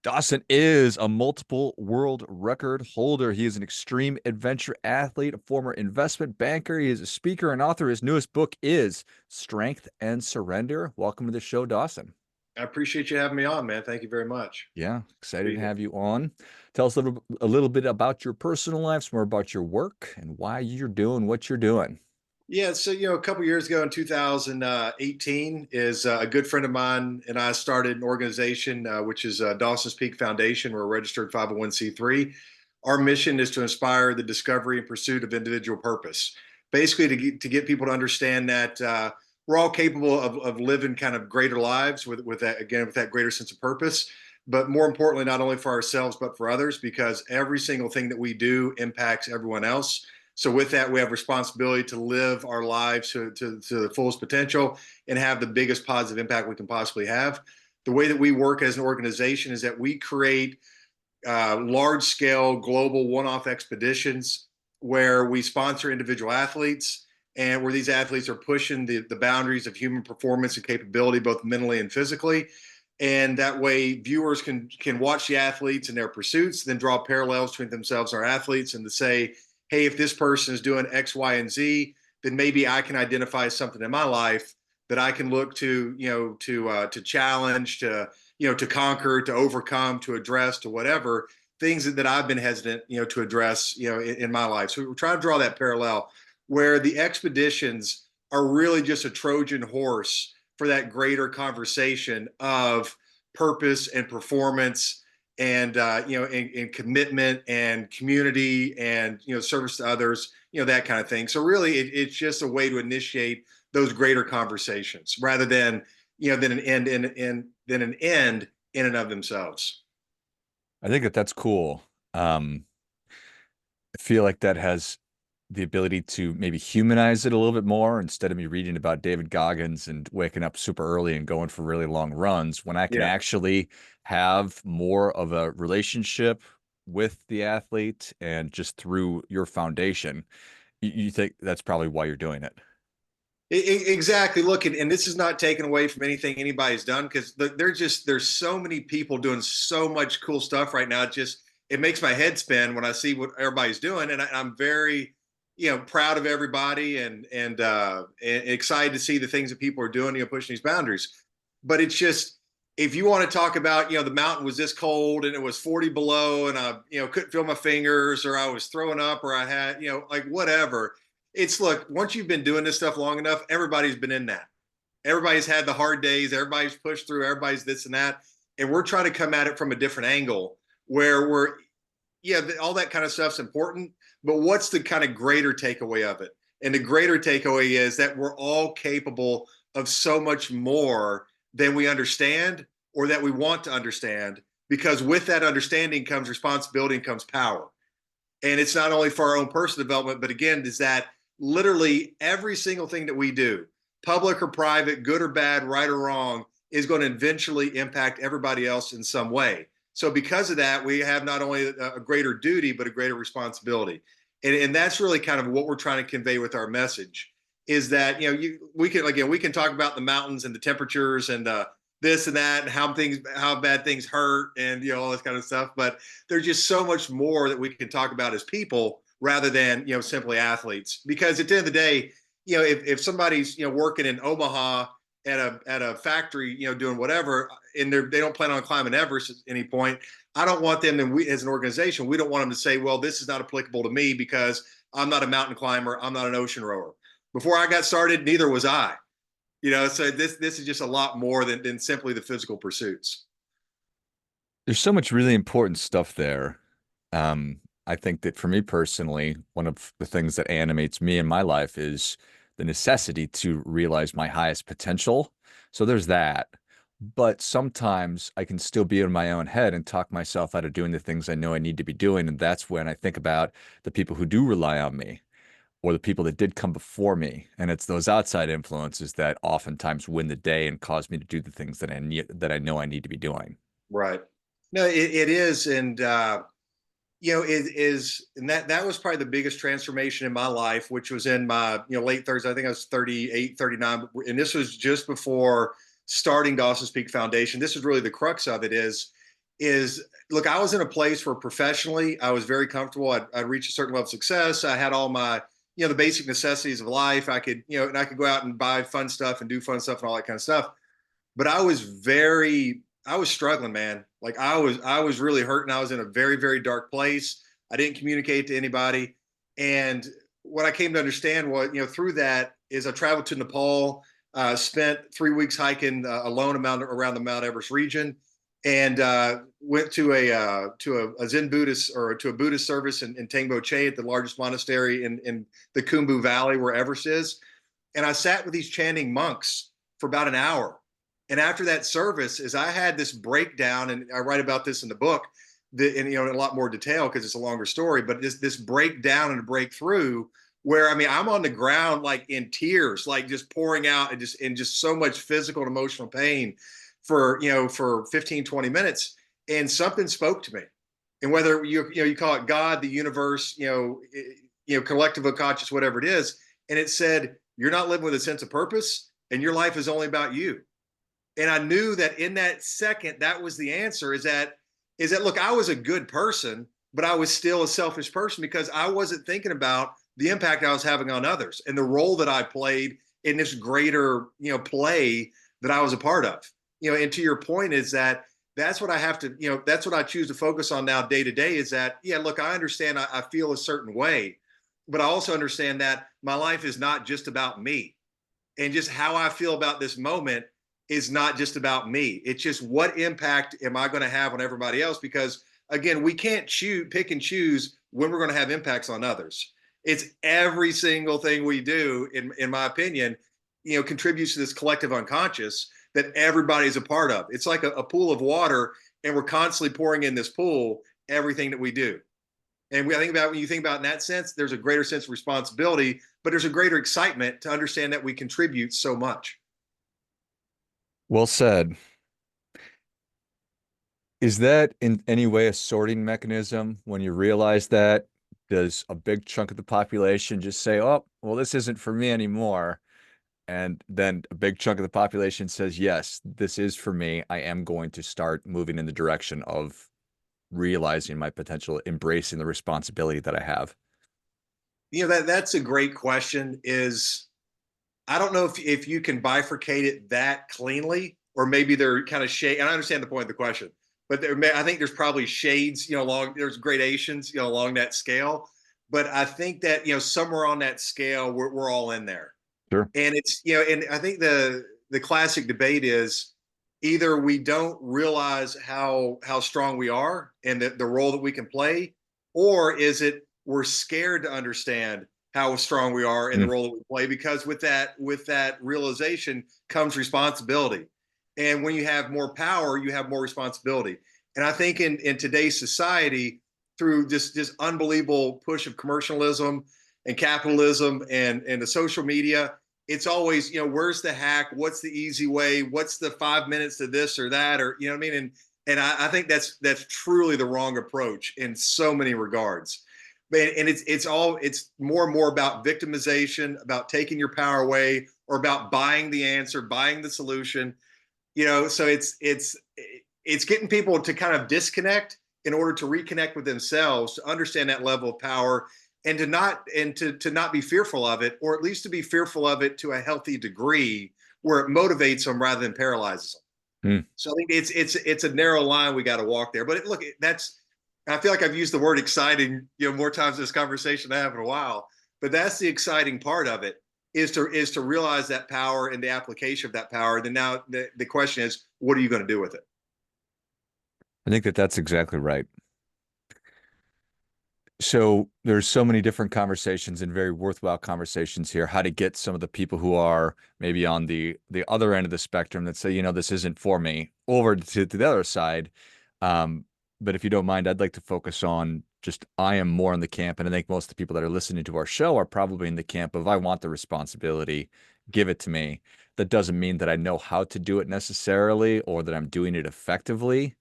Dawson is a multiple world record holder. He is an extreme adventure athlete, a former investment banker. He is a speaker and author. His newest book is Strength and Surrender. Welcome to the show, Dawson. I appreciate you having me on, man. Thank you very much. Yeah, excited Be to here. have you on. Tell us a little bit about your personal life, some more about your work, and why you're doing what you're doing. Yeah, so a couple years ago in 2018, is a good friend of mine and I started an organization which is Dawson's Peak Foundation. We're a registered 501(c)(3). Our mission is to inspire the discovery and pursuit of individual purpose. Basically, to get people to understand that we're all capable of living kind of greater lives with that, again, with that greater sense of purpose. But more importantly, not only for ourselves, but for others, because every single thing that we do impacts everyone else. So with that, we have responsibility to live our lives to the fullest potential and have the biggest positive impact we can possibly have. The way that we work as an organization is that we create large scale global one-off expeditions where we sponsor individual athletes and where these athletes are pushing the boundaries of human performance and capability, both mentally and physically. And that way viewers can watch the athletes and their pursuits, then draw parallels between themselves and our athletes, and to say, hey, if this person is doing X, Y, and Z, then maybe I can identify something in my life that I can look to, to challenge, to conquer, to overcome, to address, to whatever things that I've been hesitant, to address, in my life. So we're trying to draw that parallel where the expeditions are really just a Trojan horse for that greater conversation of purpose and performance and and commitment and community and service to others, that kind of thing. So really, it's just a way to initiate those greater conversations rather than than an end in and of themselves. I think that's cool. Um, I feel like that has the ability to maybe humanize it a little bit more instead of me reading about David Goggins and waking up super early and going for really long runs when I can Yeah. actually have more of a relationship with the athlete and just through your foundation. You think that's probably why you're doing it. Exactly. Look, and this is not taken away from anything anybody's done because there's so many people doing so much cool stuff right now. It makes my head spin when I see what everybody's doing, and I'm very proud of everybody and excited to see the things that people are doing, pushing these boundaries. But it's just, if you want to talk about the mountain was this cold and it was 40 below and I couldn't feel my fingers or I was throwing up or I had like whatever. It's, look, once you've been doing this stuff long enough, everybody's been in that. Everybody's had the hard days, everybody's pushed through, everybody's this and that. And we're trying to come at it from a different angle where yeah, all that kind of stuff's important, but what's the kind of greater takeaway of it? And the greater takeaway is that we're all capable of so much more than we understand or that we want to understand, because with that understanding comes responsibility and comes power. And it's not only for our own personal development, but again, is that literally every single thing that we do, public or private, good or bad, right or wrong, is going to eventually impact everybody else in some way. So because of that, we have not only a greater duty, but a greater responsibility. And that's really kind of what we're trying to convey with our message, is that, we can talk about the mountains and the temperatures and this and that and how bad things hurt and, all this kind of stuff. But there's just so much more that we can talk about as people rather than, simply athletes. Because at the end of the day, if somebody's, working in Omaha at a factory, doing whatever, and they don't plan on climbing Everest at any point, I don't want them, and we as an organization, we don't want them to say, well, this is not applicable to me because I'm not a mountain climber, I'm not an ocean rower. Before I got started, neither was I. So this is just a lot more than simply the physical pursuits. There's so much really important stuff there. I think that for me personally, one of the things that animates me in my life is the necessity to realize my highest potential. So there's that. But sometimes I can still be in my own head and talk myself out of doing the things I know I need to be doing. And that's when I think about the people who do rely on me or the people that did come before me. And it's those outside influences that oftentimes win the day and cause me to do the things that I know I need to be doing. Right. No, it is. And, it is. And that was probably the biggest transformation in my life, which was in my, late 30s. I think I was 38, 39. And this was just before starting Dawson's Peak Foundation. This is really the crux of it, is is look, I was in a place where professionally I was very comfortable. I'd reached a certain level of success. I had all my, the basic necessities of life. I could, and I could go out and buy fun stuff and do fun stuff and all that kind of stuff. But I was struggling, man. Like I was really hurting. I was in a very, very dark place. I didn't communicate to anybody. And what I came to understand was, through that is I traveled to Nepal, spent 3 weeks hiking alone around the Mount Everest region, and went to a Zen Buddhist or to a Buddhist service in Tengbo Che at the largest monastery in the Khumbu Valley where Everest is. And I sat with these chanting monks for about an hour. And after that service, is I had this breakdown, and I write about this in the book, in a lot more detail because it's a longer story. But this breakdown and breakthrough, where I mean, I'm on the ground like in tears, like just pouring out, and just so much physical and emotional pain for 15, 20 minutes, and something spoke to me. And whether you call it God, the universe, collective unconscious, whatever it is, and it said, you're not living with a sense of purpose, and your life is only about you. And I knew that in that second, that was the answer. Is that look, I was a good person, but I was still a selfish person because I wasn't thinking about the impact I was having on others and the role that I played in this greater, play that I was a part of. And to your point is that's what I have to, that's what I choose to focus on now day to day is that, yeah, look, I understand I feel a certain way, but I also understand that my life is not just about me. And just how I feel about this moment is not just about me. It's just what impact am I going to have on everybody else? Because again, we can't pick and choose when we're going to have impacts on others. It's every single thing we do, in my opinion, contributes to this collective unconscious that everybody's a part of. It's like a pool of water, and we're constantly pouring in this pool everything that we do. And I think about when you think about it in that sense, there's a greater sense of responsibility, but there's a greater excitement to understand that we contribute so much. Well said. Is that in any way a sorting mechanism when you realize that? Does a big chunk of the population just say, oh, well, this isn't for me anymore? And then a big chunk of the population says, yes, this is for me. I am going to start moving in the direction of realizing my potential, embracing the responsibility that I have. That's a great question. Is I don't know if you can bifurcate it that cleanly, or maybe they're kind of shade. And I understand the point of the question, but I think there's probably shades, there's gradations, along that scale. But I think that somewhere on that scale, we're all in there. Sure. And it's and I think the classic debate is either we don't realize how strong we are and the role that we can play, or is it we're scared to understand how strong we are in the Mm. role that we play, because with that realization comes responsibility. And when you have more power, you have more responsibility. And I think in today's society, through this unbelievable push of commercialism and capitalism and the social media, it's always, where's the hack? What's the easy way? What's the 5 minutes to this or that? Or, what I mean? And I think that's truly the wrong approach in so many regards. And it's more and more about victimization, about taking your power away, or about buying the answer, buying the solution. So it's getting people to kind of disconnect in order to reconnect with themselves, to understand that level of power, and to not be fearful of it, or at least to be fearful of it to a healthy degree where it motivates them rather than paralyzes them. Mm. So I think it's a narrow line we got to walk there. But look, I feel like I've used the word exciting, more times in this conversation than I have in a while. But that's the exciting part of it, is to realize that power and the application of that power. Then now the question is, what are you going to do with it? I think that that's exactly right. So there's so many different conversations and very worthwhile conversations here. How to get some of the people who are maybe on the other end of the spectrum that say, this isn't for me, over to the other side. But if you don't mind, I'd like to focus on just I am more in the camp, and I think most of the people that are listening to our show are probably in the camp of I want the responsibility, give it to me. That doesn't mean that I know how to do it necessarily or that I'm doing it effectively.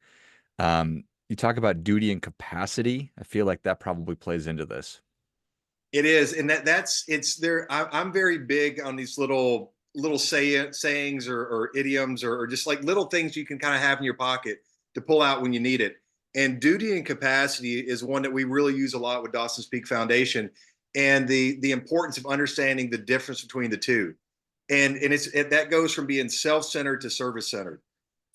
You talk about duty and capacity. I feel like that probably plays into this. It is, and that's it's there. I'm very big on these little sayings or idioms or just like little things you can kind of have in your pocket to pull out when you need it. And duty and capacity is one that we really use a lot with Dawson's Peak Foundation, and the importance of understanding the difference between the two. And that goes from being self-centered to service-centered.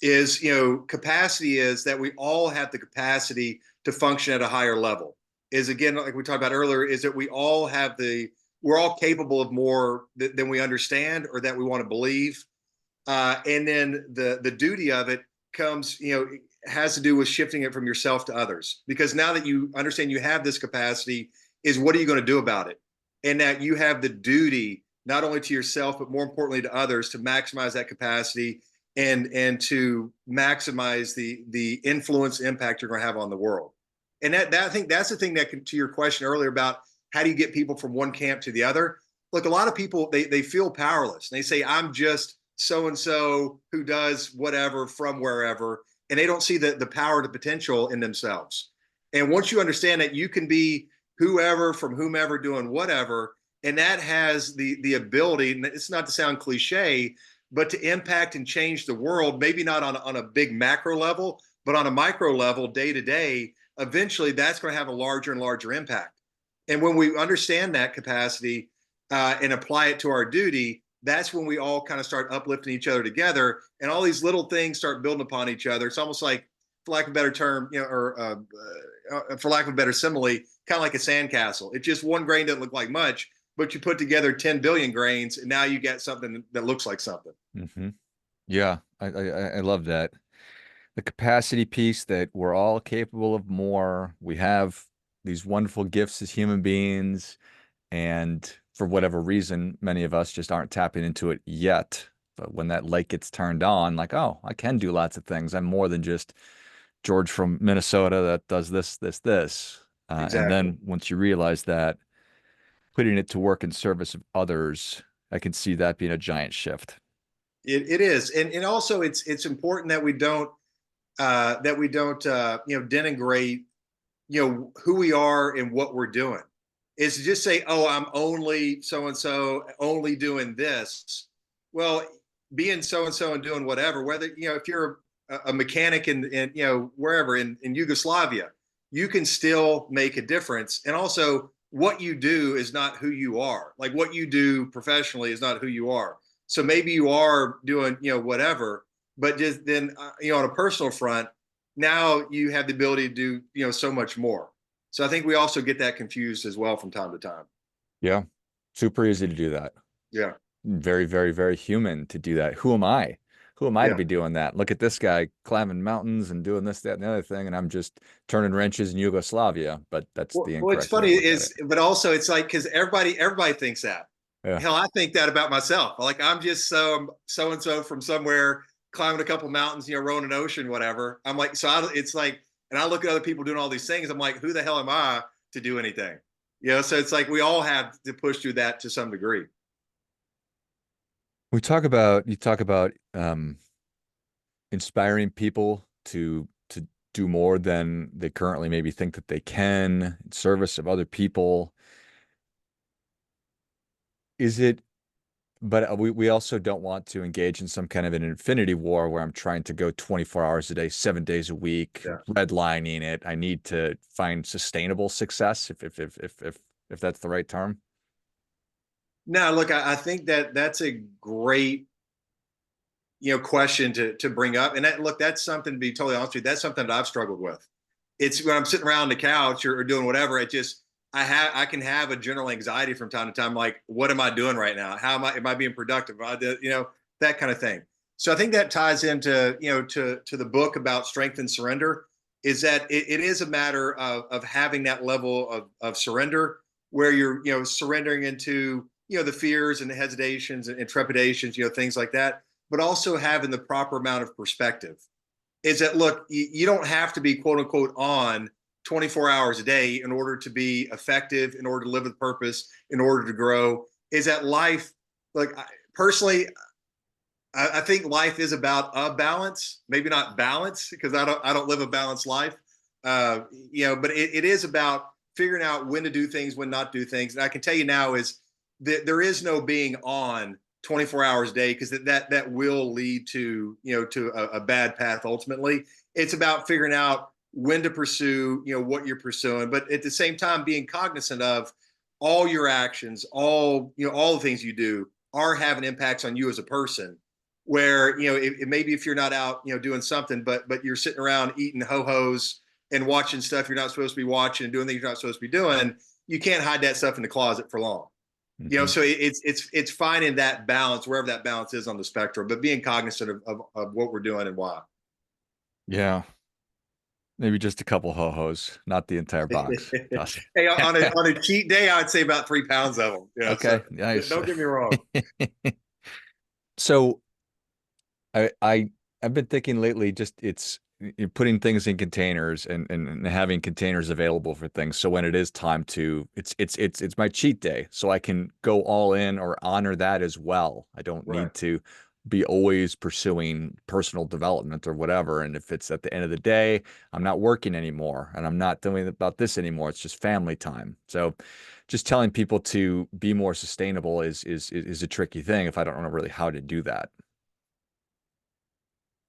Is, capacity is that we all have the capacity to function at a higher level. Is, again, like we talked about earlier, is that we're all capable of more than we understand or that we want to believe. And then the duty of it comes, has to do with shifting it from yourself to others. Because now that you understand you have this capacity, is what are you going to do about it? And that you have the duty, not only to yourself, but more importantly to others, to maximize that capacity and to maximize the influence impact you're going to have on the world. And that I think that's the thing that to your question earlier about how do you get people from one camp to the other? Look, a lot of people, they feel powerless. They say, I'm just so-and-so who does whatever from wherever, and they don't see the power, the potential in themselves. And once you understand that you can be whoever from whomever doing whatever, and that has the ability, and it's not to sound cliche, but to impact and change the world, maybe not on a big macro level, but on a micro level, day to day, eventually that's going to have a larger and larger impact. And when we understand that capacity and apply it to our duty, that's when we all kind of start uplifting each other together, and all these little things start building upon each other. It's almost like, for lack of a better term, or for lack of a better simile, kind of like a sandcastle. It's just one grain doesn't look like much, but you put together 10 billion grains, and now you get something that looks like something. Mm-hmm. Yeah, I love that. The capacity piece that we're all capable of more. We have these wonderful gifts as human beings, and for whatever reason, many of us just aren't tapping into it yet. But when that light gets turned on, like, oh, I can do lots of things. I'm more than just George from Minnesota that does this, this, this. And Exactly. then once you realize that, putting it to work in service of others, I can see that being a giant shift. It is, and also it's important that we don't denigrate who we are and what we're doing. Is to just say, oh, I'm only so and so, only doing this. Well, being so and so and doing whatever, whether if you're a mechanic in wherever in Yugoslavia, you can still make a difference. And also, what you do is not who you are. Like, what you do professionally is not who you are. So maybe you are doing whatever, but just then on a personal front, now you have the ability to do so much more. So I think we also get that confused as well from time to time. Yeah, super easy to do that. Yeah, Very, very, very human to do that. Who am I? Who am I to yeah. be doing that? Look at this guy climbing mountains and doing this, that, and the other thing, and I'm just turning wrenches in Yugoslavia. But that's the Well, it's incorrect way funny to look at it. but also it's like because everybody thinks that. Yeah. Hell, I think that about myself. Like, I'm just so and so from somewhere climbing a couple mountains, rowing an ocean, whatever. I'm like, it's like, and I look at other people doing all these things. I'm like, who the hell am I to do anything? So it's like we all have to push through that to some degree. You talk about inspiring people to do more than they currently maybe think that they can in service of other people. Is it, but we also don't want to engage in some kind of an infinity war where I'm trying to go 24 hours a day, 7 days a week, Yeah. redlining it. I need to find sustainable success if that's the right term. Now, look, I think that's a great question to bring up. And look, that's something, to be totally honest with you, that's something that I've struggled with. It's when I'm sitting around the couch or doing whatever, I can have a general anxiety from time to time, like, what am I doing right now? How am I being productive? That kind of thing. So I think that ties into, to the book about strength and surrender, is that it is a matter of having that level of surrender where you're, surrendering into, the fears and the hesitations and trepidations, things like that, but also having the proper amount of perspective. Is that, look, you don't have to be quote unquote on 24 hours a day in order to be effective, in order to live with purpose, in order to grow. Is that life, like, personally, I think life is about a balance, maybe not balance, because I don't live a balanced life. But it is about figuring out when to do things, when not to do things. And I can tell you now is that there is no being on 24 hours a day, because that will lead to to a bad path ultimately. it's about figuring out when to pursue, what you're pursuing, but at the same time being cognizant of all your actions, all the things you do are having impacts on you as a person. Where it maybe if you're not out, doing something, but you're sitting around eating ho hos and watching stuff you're not supposed to be watching and doing things you're not supposed to be doing, you can't hide that stuff in the closet for long. Hmm. So it's finding that balance wherever that balance is on the spectrum, but being cognizant of what we're doing and why. Yeah. Maybe just a couple ho-hos, not the entire box. Toss Hey, on it. a cheat day, I would say about 3 pounds of them. So Okay, nice. don't get me wrong. So I've been thinking lately, just you're putting things in containers and having containers available for things. So when it is time to, it's my cheat day, so I can go all in or honor that as well. I don't Right. need to be always pursuing personal development or whatever. And if it's at the end of the day, I'm not working anymore and I'm not doing about this anymore. It's just family time. So just telling people to be more sustainable is a tricky thing if I don't know really how to do that.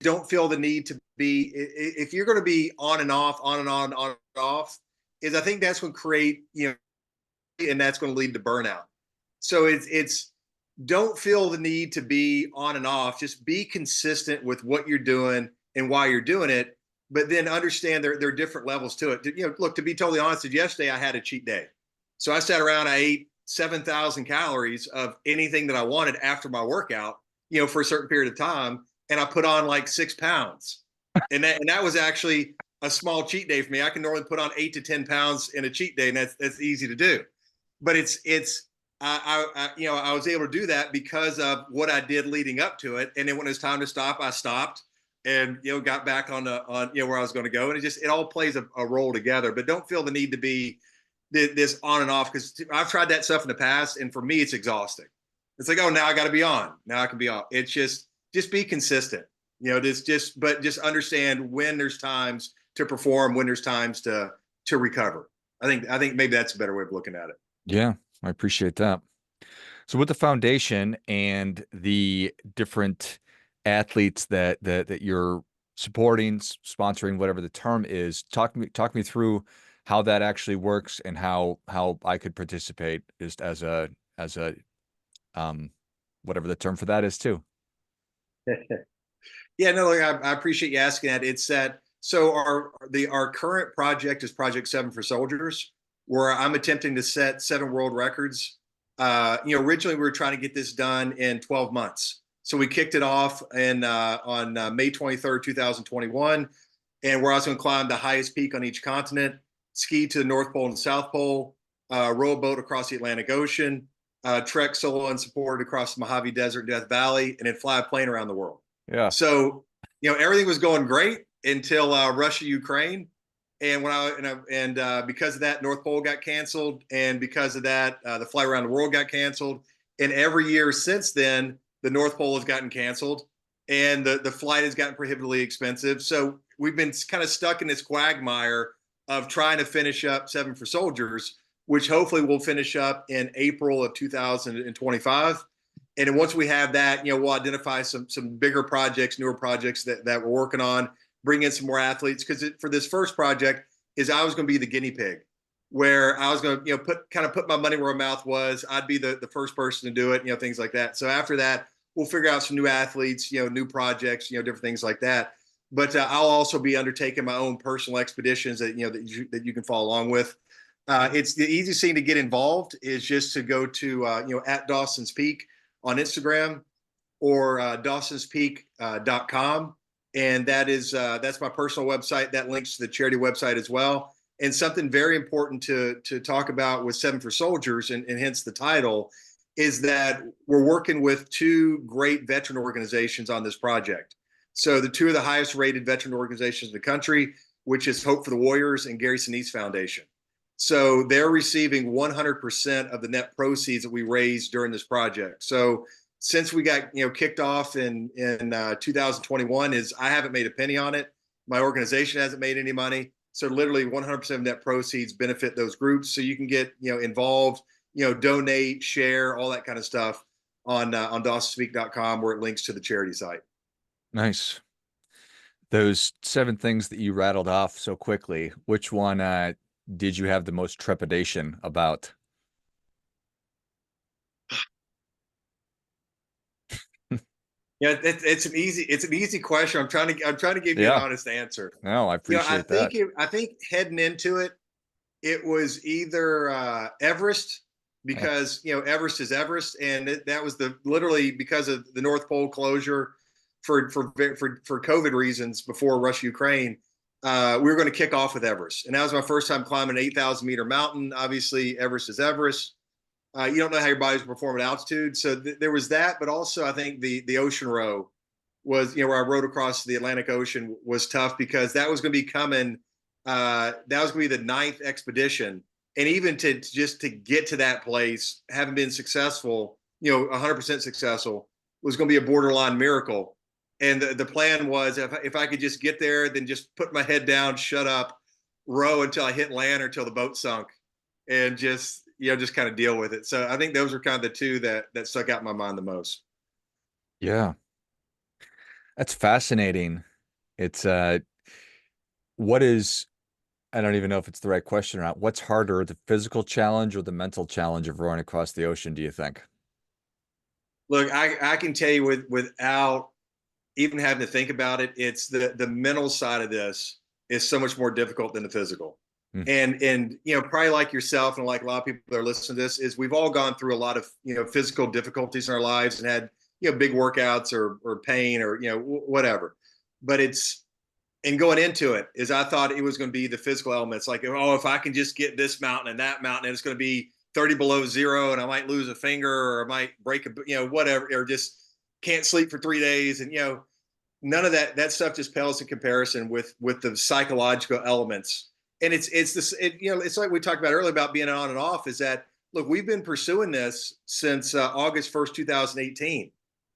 Don't feel the need to be, if you're going to be on and off, on and on and off, is I think that's going to create, and that's going to lead to burnout. So it's don't feel the need to be on and off. Just be consistent with what you're doing and why you're doing it. But then understand there are different levels to it. Look, to be totally honest, yesterday I had a cheat day. So I sat around, I ate 7,000 calories of anything that I wanted after my workout, for a certain period of time. And I put on like 6 pounds. And that was actually a small cheat day for me. I can normally put on 8 to 10 pounds in a cheat day, and that's easy to do. But I was able to do that because of what I did leading up to it. And then when it was time to stop, I stopped and got back on where I was going to go. And it all plays a role together. But don't feel the need to be this on and off, because I've tried that stuff in the past, and for me, it's exhausting. It's like, oh, now I got to be on. Now I can be off. It's just be consistent. But just understand when there's times to perform, when there's times to recover. I think maybe that's a better way of looking at it. Yeah, I appreciate that. So with the foundation and the different athletes that you're supporting, sponsoring, whatever the term is, talk me through how that actually works and how I could participate just as a um whatever the term for that is too. Yeah, no, like, I appreciate you asking that. It's that, so our current project is Project 7 for Soldiers, where I'm attempting to set 7 world records. Originally we were trying to get this done in 12 months. So we kicked it off on May 23rd, 2021, and where I was going to climb the highest peak on each continent, ski to the North Pole and the South Pole, row a boat across the Atlantic Ocean, trek solo unsupported across the Mojave Desert and Death Valley, and then fly a plane around the world. Yeah. So, everything was going great until Russia, Ukraine. And because of that, North Pole got canceled. And because of that, the flight around the world got canceled. And every year since then, the North Pole has gotten canceled and the flight has gotten prohibitively expensive. So we've been kind of stuck in this quagmire of trying to finish up 7 for Soldiers, which hopefully we'll finish up in April of 2025. And then once we have that, we'll identify some bigger projects, newer projects that we're working on, bring in some more athletes. Because for this first project is I was going to be the guinea pig, where I was going to put my money where my mouth was. I'd be the first person to do it, things like that. So after that, we'll figure out some new athletes, new projects, different things like that. But I'll also be undertaking my own personal expeditions that you can follow along with. It's the easiest thing to get involved is just to go to at Dawson's Peak on Instagram, or dawsonspeak.com. And that's my personal website. That links to the charity website as well. And something very important to talk about with 7 for Soldiers, and hence the title, is that we're working with 2 great veteran organizations on this project. So the 2 of the highest rated veteran organizations in the country, which is Hope for the Warriors and Gary Sinise Foundation. So they're receiving 100% of the net proceeds that we raised during this project. So since we got kicked off in 2021, is I haven't made a penny on it. My organization hasn't made any money. So literally 100% of net proceeds benefit those groups. So you can get involved, donate, share, all that kind of stuff on dawsonspeak.com, where it links to the charity site. Nice. Those seven things that you rattled off so quickly, which one did you have the most trepidation about? Yeah, it's an easy question. I'm trying to give you an Yeah, honest answer. no, I appreciate that. I think heading into it, it was either Everest, Oh, because Everest is Everest, and that was the literally because of the North Pole closure for COVID reasons before Russia Ukraine. We were going to kick off with Everest, and that was my first time climbing an 8,000-meter mountain. Obviously, Everest is Everest. You don't know how your body's performing at altitude, so there was that. But also, I think the ocean row was, where I rode across the Atlantic Ocean, was tough, because that was going to be coming. That was going to be the ninth expedition, and even to just to get to that place, having been successful, 100% successful, was going to be a borderline miracle. And the plan was, if I could just get there, then just put my head down, shut up, row until I hit land or until the boat sunk, and just kind of deal with it. So I think those are kind of the two that stuck out in my mind the most. yeah, that's fascinating. It's what is, I don't even know if it's the right question or not. What's harder, the physical challenge or the mental challenge of rowing across the ocean, do you think? Look, I can tell you without even having to think about it, it's the mental side of this is so much more difficult than the physical. Hmm. And probably like yourself and like a lot of people that are listening to this, is we've all gone through a lot of physical difficulties in our lives, and had big workouts or pain, or whatever. But it's and going into it, is I thought it was going to be the physical elements, like, oh, if I can just get this mountain and that mountain, and it's going to be 30 below zero, and I might lose a finger, or I might break whatever, or just can't sleep for 3 days, and none of that stuff just pales in comparison with the psychological elements. And it's this, it's like we talked about earlier about being on and off, is that, look, we've been pursuing this since August 1st, 2018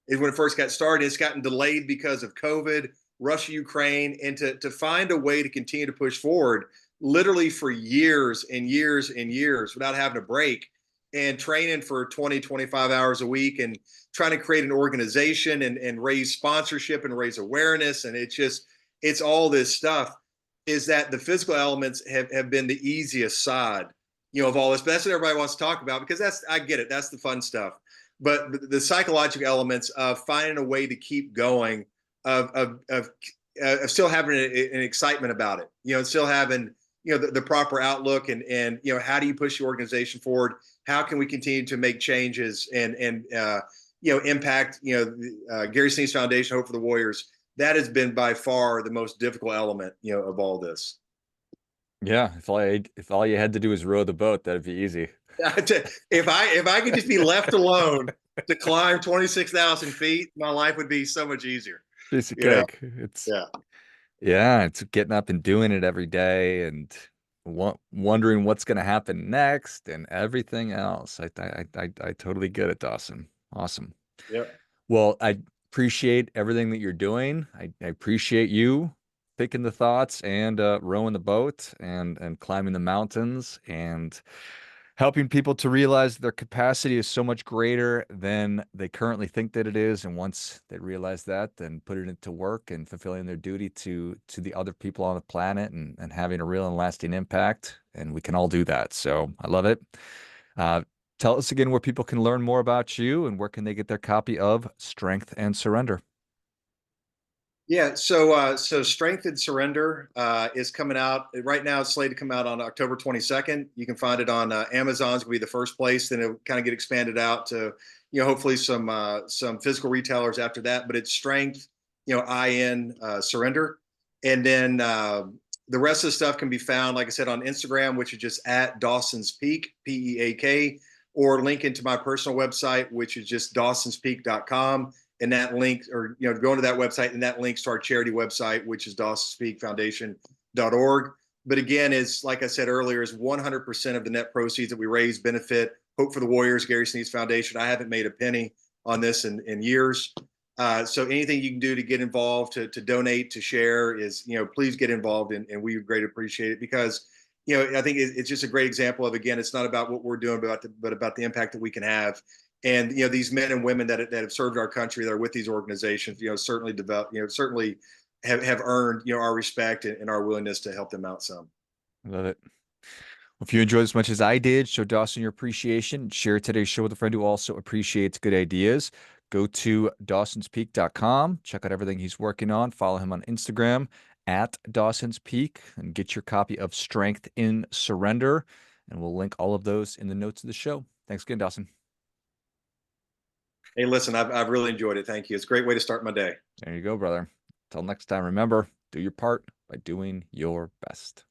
is when it first got started. It's gotten delayed because of COVID, Russia, Ukraine, and to find a way to continue to push forward literally for years and years and years without having a break, and training for 20, 25 hours a week, and trying to create an organization, and raise sponsorship and raise awareness. And it's all this stuff, is that the physical elements have been the easiest side, of all this. But that's what everybody wants to talk about, because I get it. That's the fun stuff. But the psychological elements of finding a way to keep going, of still having an excitement about it, and still having, the proper outlook, and how do you push the organization forward? How can we continue to make changes, and impact, Gary Sneed's Foundation, Hope for the Warriors? That has been by far the most difficult element, of all this. Yeah, if all you had to do was row the boat, that'd be easy. If I could just be left alone to climb 26,000 feet, my life would be so much easier. Piece of You know? cake. It's Yeah. Yeah, it's getting up and doing it every day and wondering what's going to happen next and everything else. I totally get it, Dawson. Awesome. Yep. Well, I appreciate everything that you're doing. I appreciate you picking the thoughts and rowing the boat and climbing the mountains and helping people to realize their capacity is so much greater than they currently think that it is. And once they realize that, then put it into work and fulfilling their duty to the other people on the planet and having a real and lasting impact. And we can all do that. So I love it. Uh, Tell us again where people can learn more about you and where can they get their copy of Strength and Surrender. Yeah. So Strength and Surrender is coming out right now. It's slated to come out on October 22nd. You can find it on Amazon's going to be the first place. Then it'll kind of get expanded out to, hopefully some physical retailers after that. But it's Strength, Surrender. And then the rest of the stuff can be found, like I said, on Instagram, which is just at Dawson's Peak, PEAK, or link into my personal website, which is just dawsonspeak.com. And that link, or go into that website, and that links to our charity website, which is dawsonspeakfoundation.org. But again, is like I said earlier, is 100% of the net proceeds that we raise benefit Hope for the Warriors, Gary Sneed's Foundation. I haven't made a penny on this in years. So anything you can do to get involved, to donate, to share, is, please get involved, and we would greatly appreciate it, because I think it's just a great example of, again, it's not about what we're doing, but about the impact that we can have. And these men and women that have served our country, that are with these organizations, certainly develop, certainly have earned, our respect and our willingness to help them out some. Love it. Well, if you enjoyed as much as I did, show Dawson your appreciation. Share today's show with a friend who also appreciates good ideas. Go to dawsonspeak.com. Check out everything he's working on. Follow him on Instagram at Dawson's Peak and get your copy of Strength in Surrender. And we'll link all of those in the notes of the show. Thanks again, Dawson. Hey, listen, I've really enjoyed it. Thank you. It's a great way to start my day. There you go, brother. Till next time, remember, do your part by doing your best.